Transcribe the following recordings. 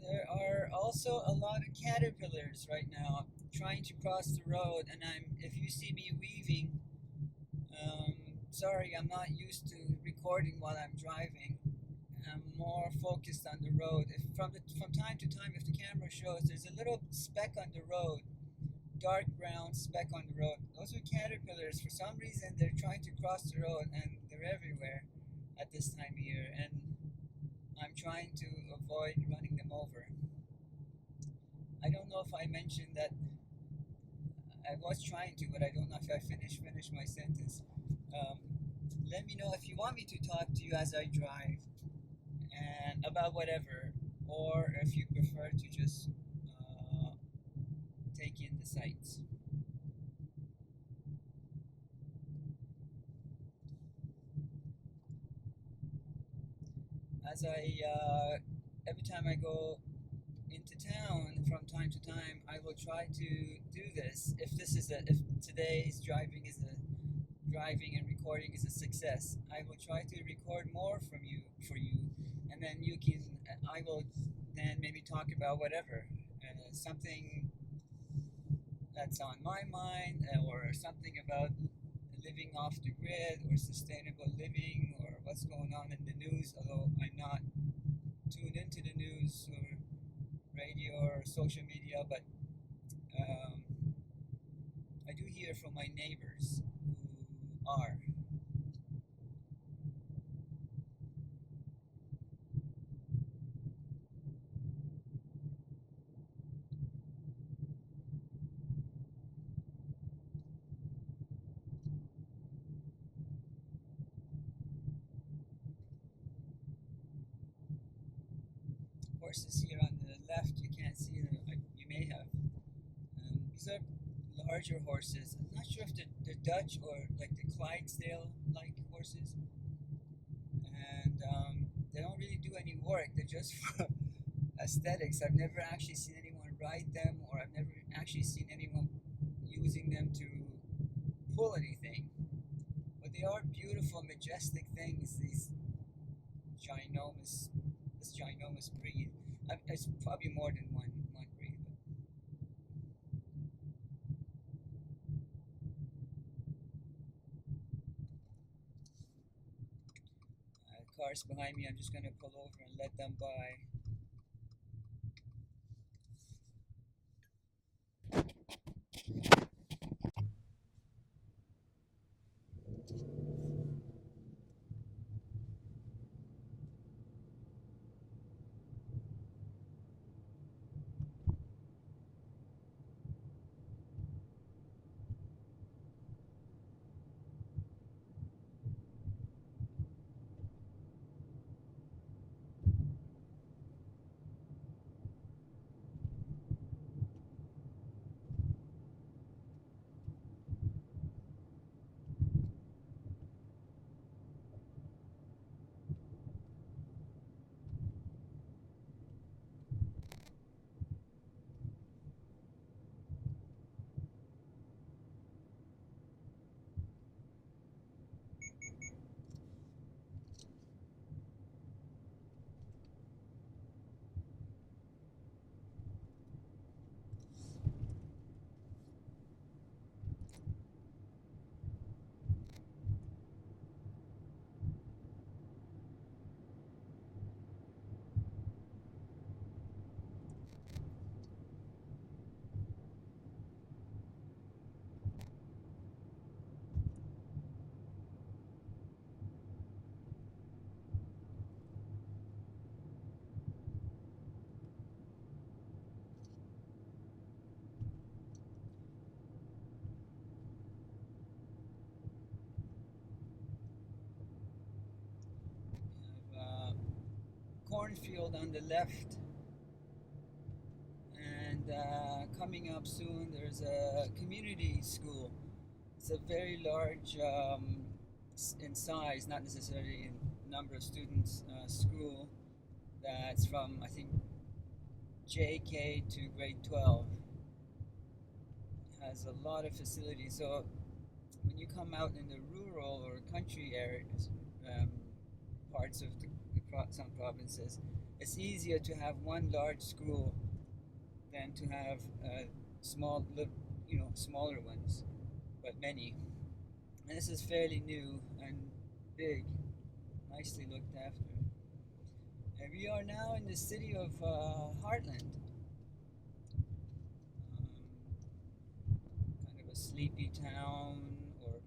There are also a lot of caterpillars right now trying to cross the road, and if you see me weaving, sorry, I'm not used to recording while I'm driving. I'm more focused on the road. If from time to time, if the camera shows, there's a little speck on the road, dark brown speck on the road. Those are caterpillars. For some reason, they're trying to cross the road, and they're everywhere at this time of year. And I'm trying to avoid running them over. I don't know if I mentioned that I was trying to, but I don't know if I finished my sentence. Um, Let me know if you want me to talk to you as I drive and about whatever, or if you prefer to just take in the sights. As every time I go into town from time to time, I will try to do this. If today's driving and recording is a success, I will try to record more for you, and then I will then maybe talk about whatever, something that's on my mind, or something about living off the grid or sustainable living or what's going on in the news. Although I'm not tuned into the news or radio or social media, but um, I do hear from my neighbors who are. Horses here on the left, you can't see them. You may have. These are larger horses. I'm not sure if they're Dutch or like the Clydesdale-like horses, and they don't really do any work. They're just for aesthetics. I've never actually seen anyone ride them, or I've never actually seen anyone using them to pull anything. But they are beautiful, majestic things. Ginormous, this ginormous breed. It's probably more than one breed. Cars behind me. I'm just gonna pull over and let them by. We have a cornfield on the left, and coming up soon, there's a community school. It's a very large, in size, not necessarily in number of students, school that's from, I think, JK to grade 12. It has a lot of facilities. So when you come out in the rural or country areas, parts of some provinces, it's easier to have one large school than to have smaller ones, but many. And this is fairly new and big, nicely looked after. And we are now in the city of Heartland. Kind of a sleepy town, or a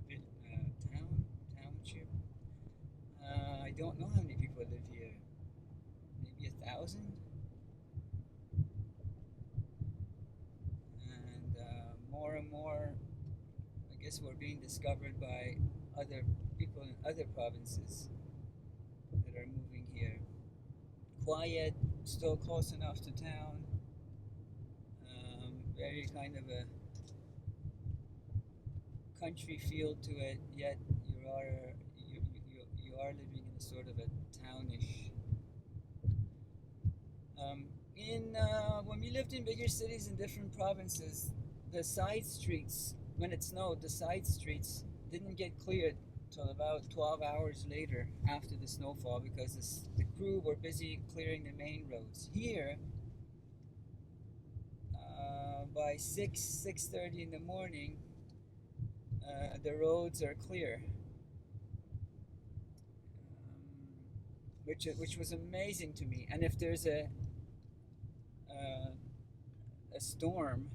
bit township. I don't know how many people live here. Maybe 1,000. And more and more, I guess we're being discovered by other people in other provinces that are moving here. Quiet, still close enough to town. Very kind of a country feel to it, yet you are living in a sort of a townish. When we lived in bigger cities in different provinces, the side streets, when it snowed, the side streets didn't get cleared till about 12 hours later after the snowfall, because the crew were busy clearing the main roads. Here, by 6:30 in the morning, the roads are clear, which was amazing to me. And if there's a storm,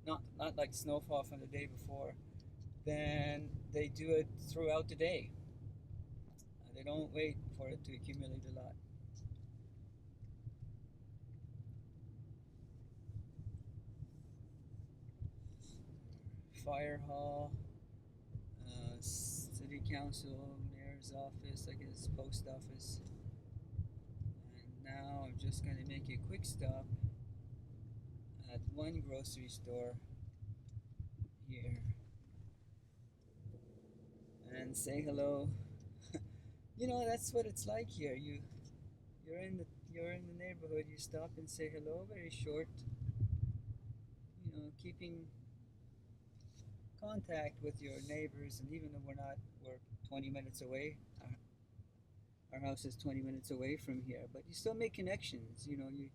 not like snowfall from the day before, then they do it throughout the day. They don't wait for it to accumulate a lot. Fire hall, city council, mayor's office, I guess post office. And now I'm just going to make a quick stop at one grocery store here and say hello. You know, that's what it's like here. You're in the neighborhood, you stop and say hello, very short. You know, keeping contact with your neighbors, and even though we're 20 minutes away, our house is 20 minutes away from here, but you still make connections. You know, you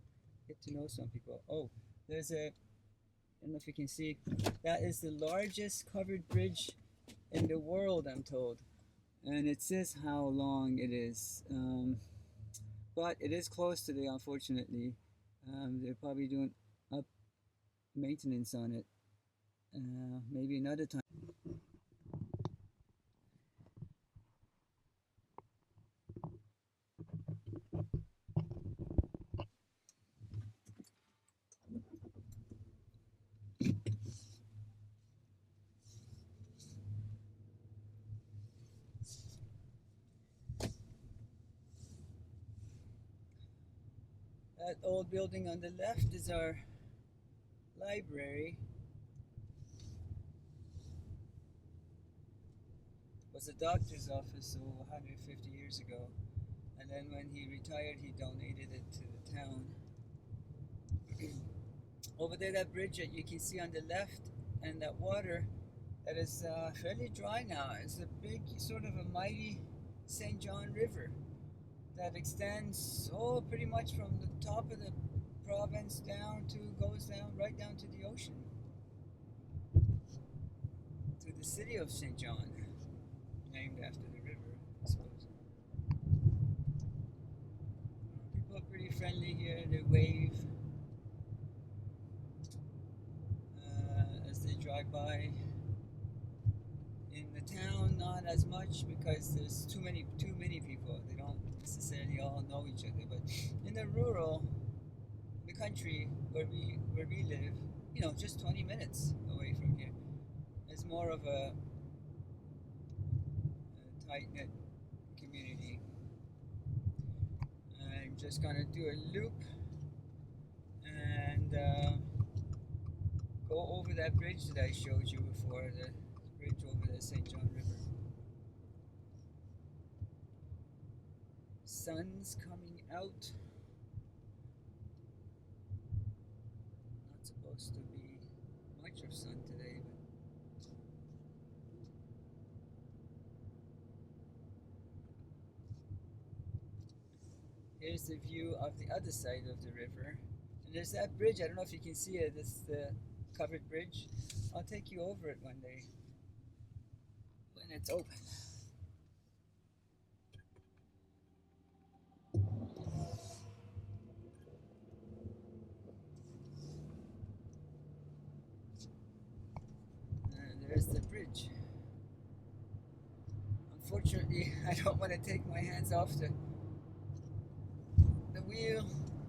get to know some people. Oh, I don't know if you can see, that is the largest covered bridge in the world, I'm told. And it says how long it is. But it is closed today, unfortunately. They're probably doing up maintenance on it. Maybe another time. That old building on the left is our library. It was a doctor's office 150 years ago. And then when he retired, he donated it to the town. Over there, that bridge that you can see on the left, and that water that is fairly dry now. It's a big, sort of a mighty St. John River that extends pretty much from the top of the province goes down right down to the ocean, to the city of St. John, named after the river, I suppose. People are pretty friendly here. They wave as they drive by. In the town, not as much, because there's too many people. They don't necessarily all know each other. But in the the country where we live, you know, just 20 minutes away from here, it's more of a tight-knit community. I'm just gonna do a loop and go over that bridge that I showed you before, the bridge over the St. John River. Sun's coming out. Not supposed to be much of sun today, but Here's the view of the other side of the river. And there's that bridge. I don't know if you can see it. It's the covered bridge. I'll take you over it one day when it's open. And there's the bridge. Unfortunately, I don't want to take my hands off the wheel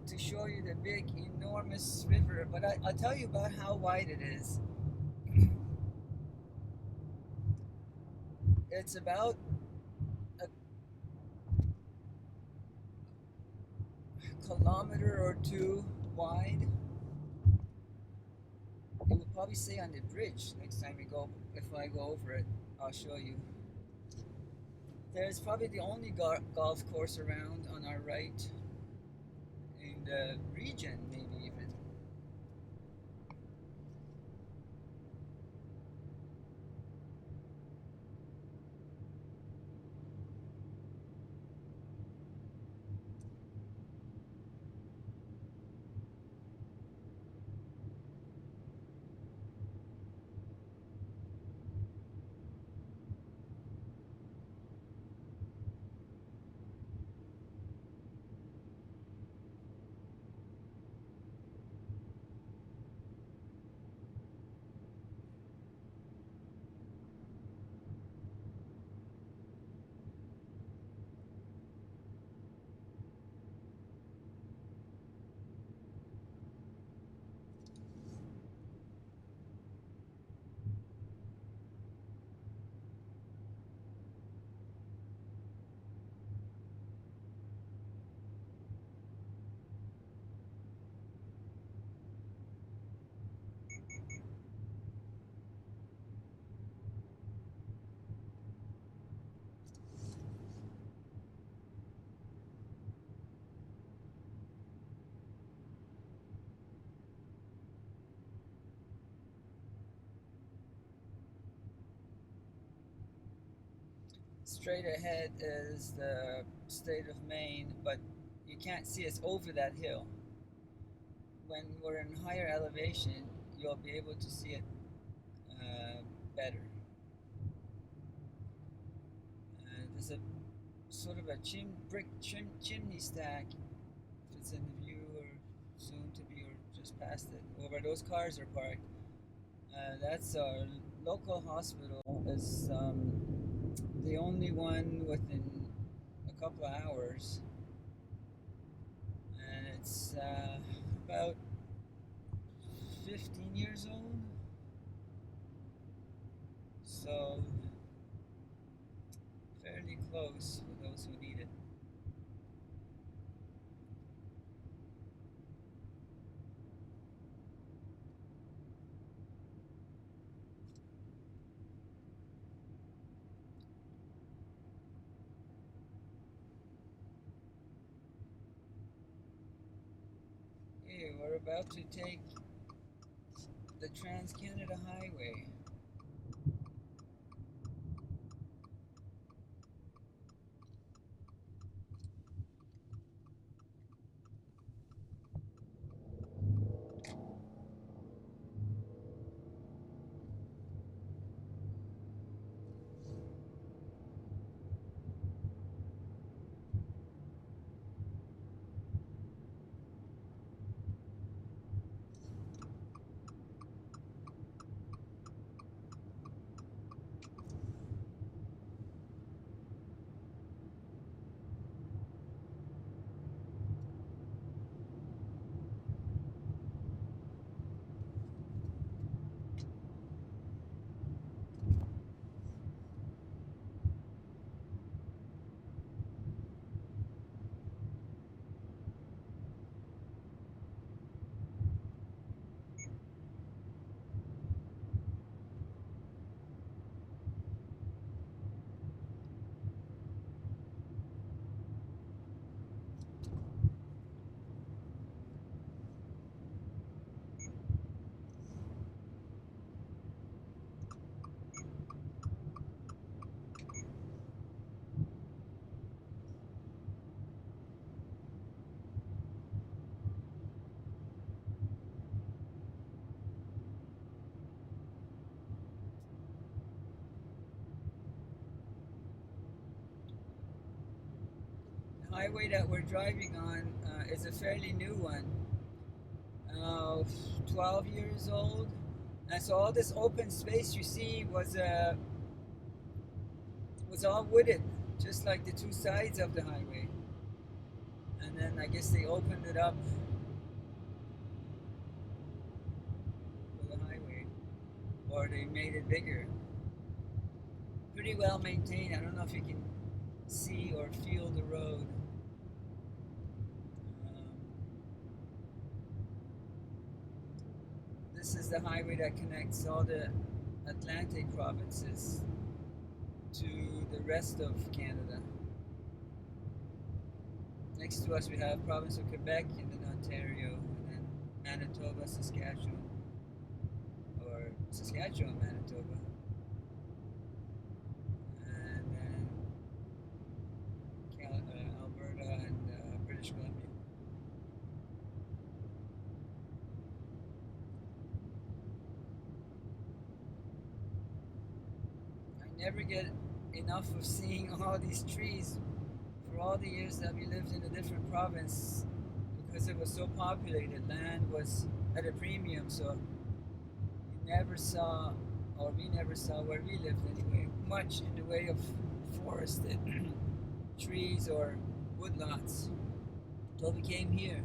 to show you the big, enormous river, but I'll tell you about how wide it is. It's about a kilometer or two wide. It will probably say on the bridge next time we go. If I go over it, I'll show you. There's probably the only golf course around on our right in the region, maybe even. Straight ahead is the state of Maine, but you can't see it's over that hill. When we're in higher elevation, you'll be able to see it better. There's a sort of a brick chimney stack. If it's in the view or soon to be or just past it, where those cars are parked. That's our local hospital. It's the only one within a couple of hours, and it's about 15 years old, so fairly close for those who need it. Okay, we're about to take the Trans-Canada Highway. highway that we're driving on is a fairly new one, uh, 12 years old. And so all this open space you see was all wooded, just like the two sides of the highway. And then I guess they opened it up for the highway, or they made it bigger. Pretty well maintained. I don't know if you can see or feel the road. This is the highway that connects all the Atlantic provinces to the rest of Canada. Next to us we have province of Quebec and then Ontario, and then Manitoba, Saskatchewan, or Saskatchewan, Manitoba, and then Alberta and British Columbia. I never get enough of seeing all these trees for all the years that we lived in a different province, because it was so populated. Land was at a premium, so you never saw, or we never saw where we lived anyway, much in the way of forested trees or woodlots until we came here.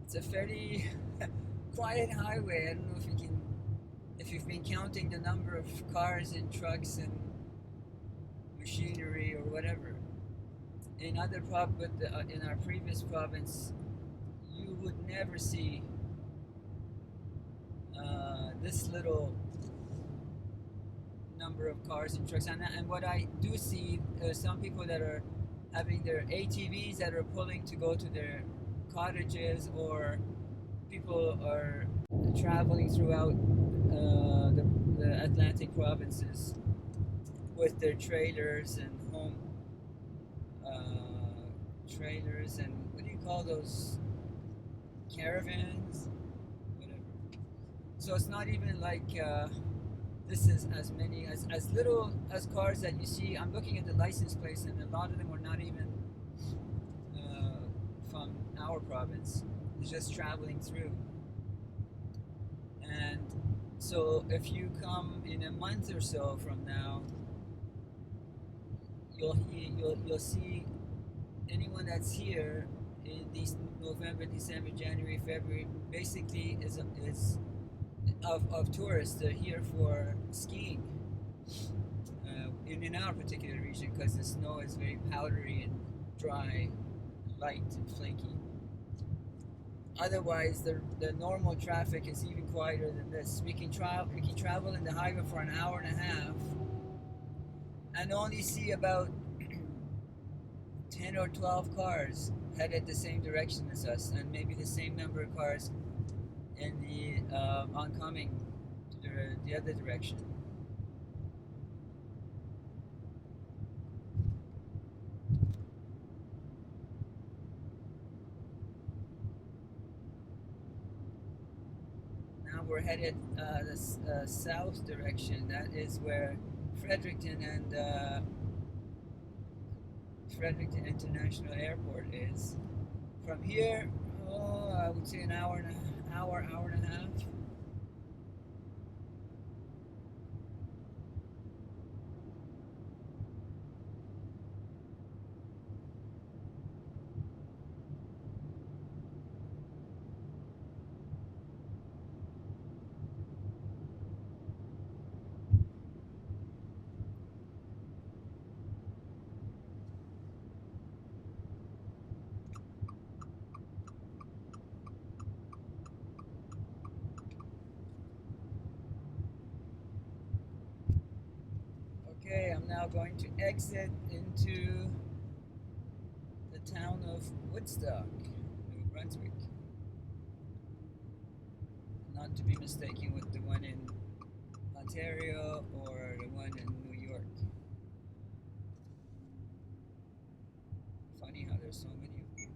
It's a fairly quiet highway. I don't know if you've been counting the number of cars and trucks and machinery or whatever. In in our previous province, you would never see this little number of cars and trucks. And what I do see, some people that are having their ATVs that are pulling to go to their cottages, or people are traveling throughout the Atlantic provinces with their trailers and home trailers and what do you call those, caravans, whatever. So it's not even like this is as little as cars that you see. I'm looking at the license plates, and a lot of them were not even from our province. It's just traveling through. And so if you come in a month or so from now, you'll see anyone that's here in these November, December, January, February, basically is of tourists. They're here for skiing in our particular region, because the snow is very powdery and dry, light and flaky. Otherwise, the normal traffic is even quieter than this. We can travel in the highway for an hour and a half and only see about 10 or 12 cars headed the same direction as us, and maybe the same number of cars in the oncoming to the other direction. Now we're headed the south direction. That is where Fredericton and Fredericton International Airport is. From here, I would say an hour and a half. Okay, I'm now going to exit into the town of Woodstock, New Brunswick. Not to be mistaken with the one in Ontario or the one in New York. Funny how there's so many of them.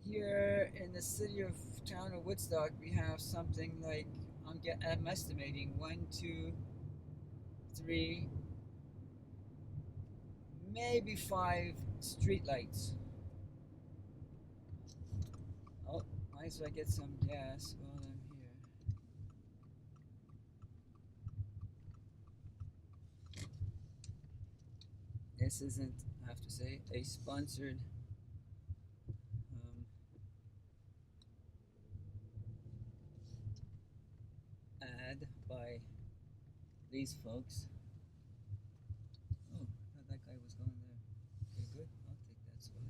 Here in the city of town of Woodstock, we have something like I'm estimating 1, 2, 3, maybe 5 streetlights. Oh, might as well get some gas while I'm here. This isn't, I have to say, a sponsored um, ad by these folks. Oh, I thought that guy was going there. Okay, good. I'll take that spot.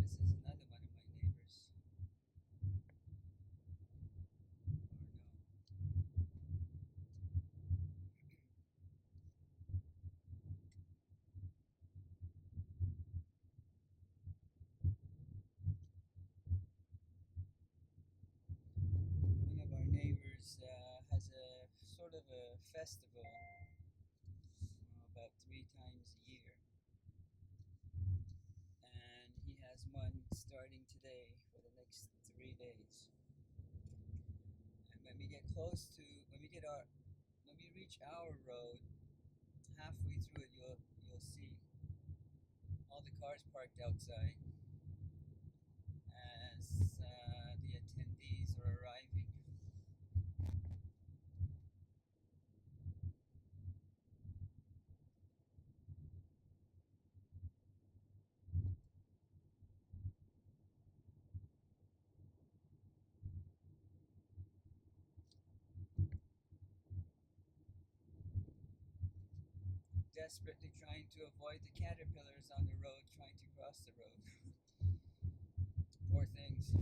This is another one of my neighbors. One of our neighbors has a sort of a festival about 3 times a year, and he has one starting today for the next 3 days. And when we get close to, when we reach our road, halfway through it, you'll see all the cars parked outside as the attendees are arriving. Desperately trying to avoid the caterpillars on the road, trying to cross the road. Poor things.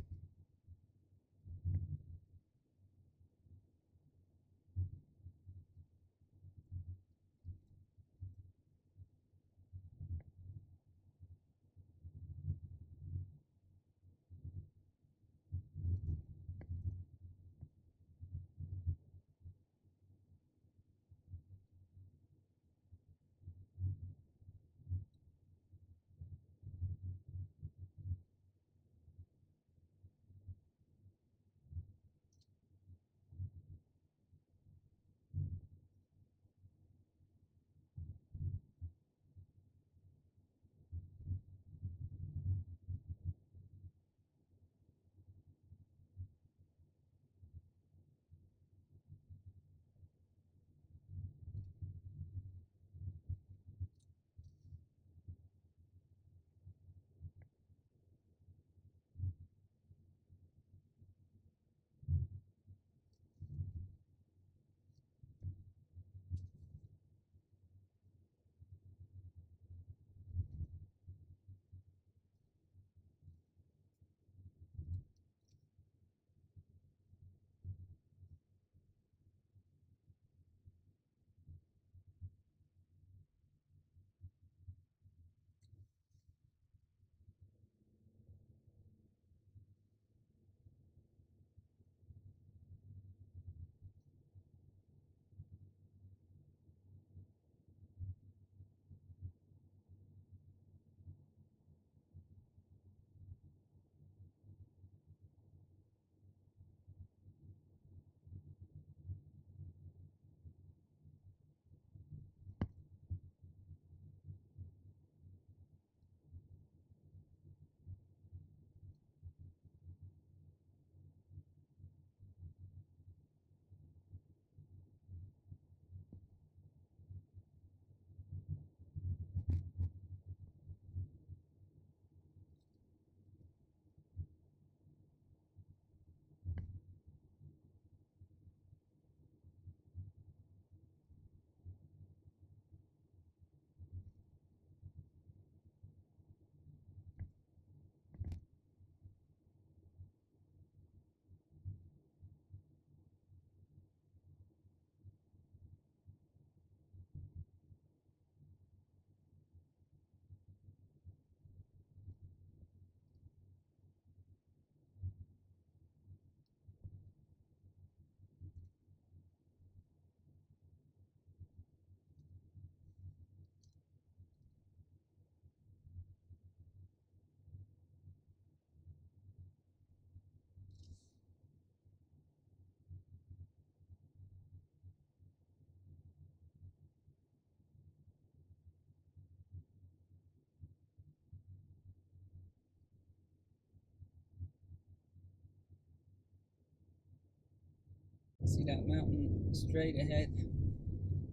See that mountain straight ahead?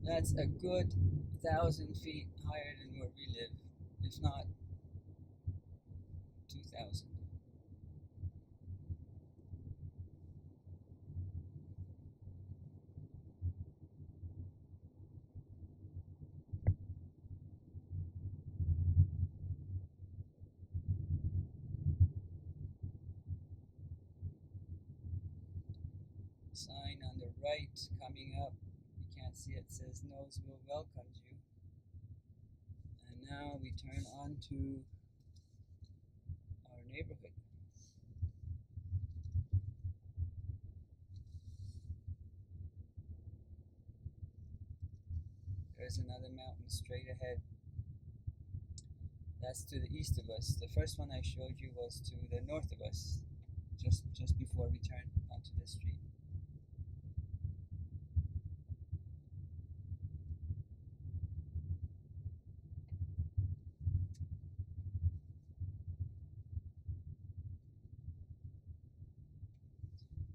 That's a good 1,000 feet higher than where we live, if not 2,000. sign on the right coming up. You can't see it, says Nosville welcomes you. And now we turn on to our neighborhood. There's another mountain straight ahead. That's to the east of us. The first one I showed you was to the north of us, just before we turned onto the street.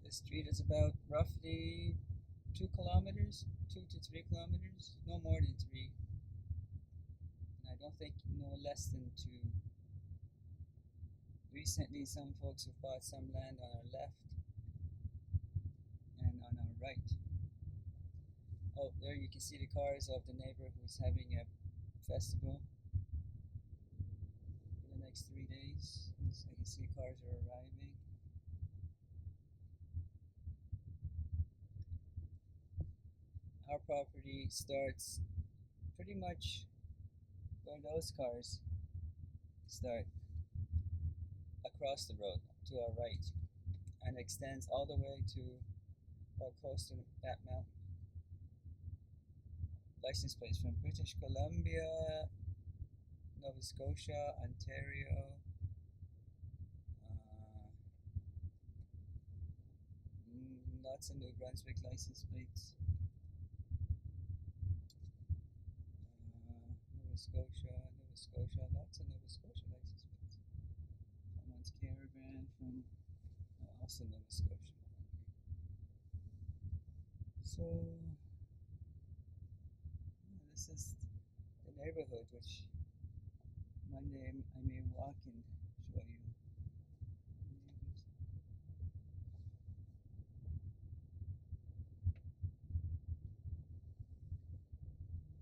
The street is about roughly 2 kilometers, 2 to 3 kilometers, no more than 3. And I don't think no less than 2. Recently, some folks have bought some land on our left and on our right. Oh, there you can see the cars of the neighbor who's having a festival for the next 3 days. So you can see cars are arriving. Our property starts pretty much where those cars start, across the road to our right, and extends all the way to about close to that mountain. License plates from British Columbia, Nova Scotia, Ontario, lots of New Brunswick license plates. Nova Scotia, lots of Nova Scotia license plates. Someone's caravan from also Nova Scotia. So this is the neighborhood, which one day I may walk and show you.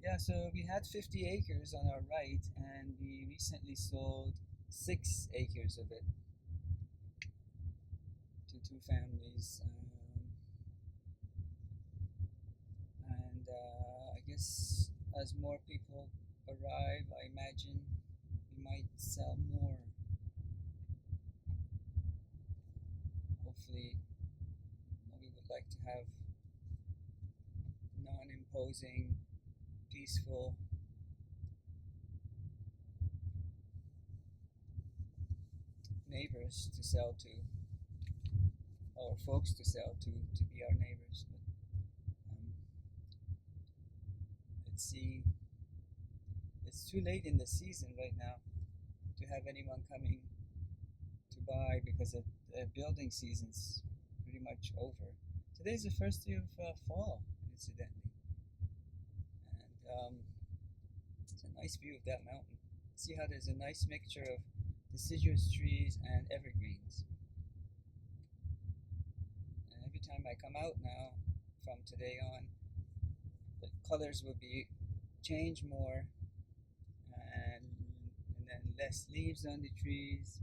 Yeah, so we had 50 acres on our right, and we recently sold 6 acres of it to 2 families. And I guess as more people arrive, I imagine we might sell more. Hopefully, we would like to have non-imposing, peaceful, neighbors to sell to, or folks to sell to be our neighbors. But it's too late in the season right now to have anyone coming to buy, because the building season's pretty much over. Today's the first day of fall, incidentally. And it's a nice view of that mountain. See how there's a nice mixture of deciduous trees and evergreens. And every time I come out now, from today on, the colors will be change more, and then less leaves on the trees,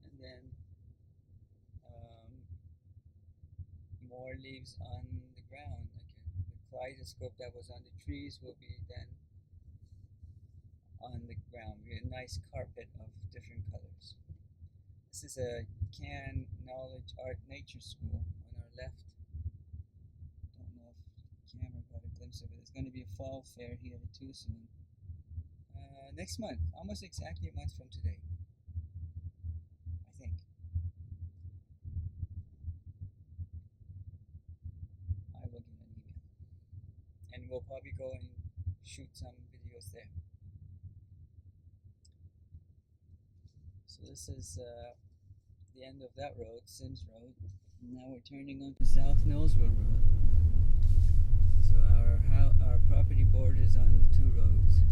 and then more leaves on the ground. Like the kaleidoscope that was on the trees will be then on the ground. We get a nice carpet of different colors. This is a Can Knowledge Art Nature School on our left. Don't know if the camera got a glimpse of it. There's going to be a fall fair here too soon. Next month, almost exactly a month from today, I think. I will give an email, and we'll probably go and shoot some videos there. So this is the end of that road, Sims Road. And now we're turning onto South Nosville Road. So our property borders on the 2 roads.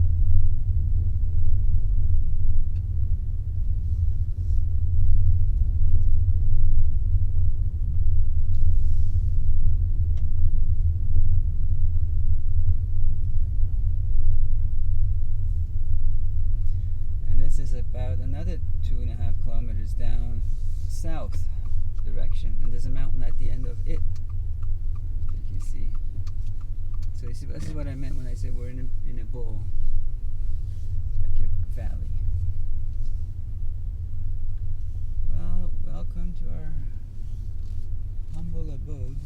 And this is about another 2.5 kilometers down south. The direction, and there's a mountain at the end of it. You can see. So you see, this is what I meant when I said we're in a bowl, like a valley. Well, welcome to our humble abode.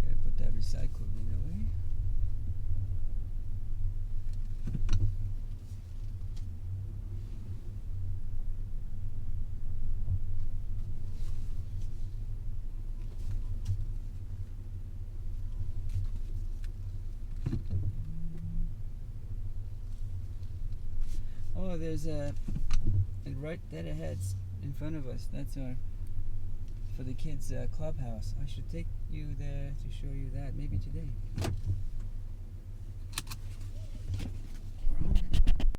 Gotta put that recycled bin away. Oh, there's and right dead ahead in front of us. That's our for the kids' clubhouse. I should take you there to show you that maybe today.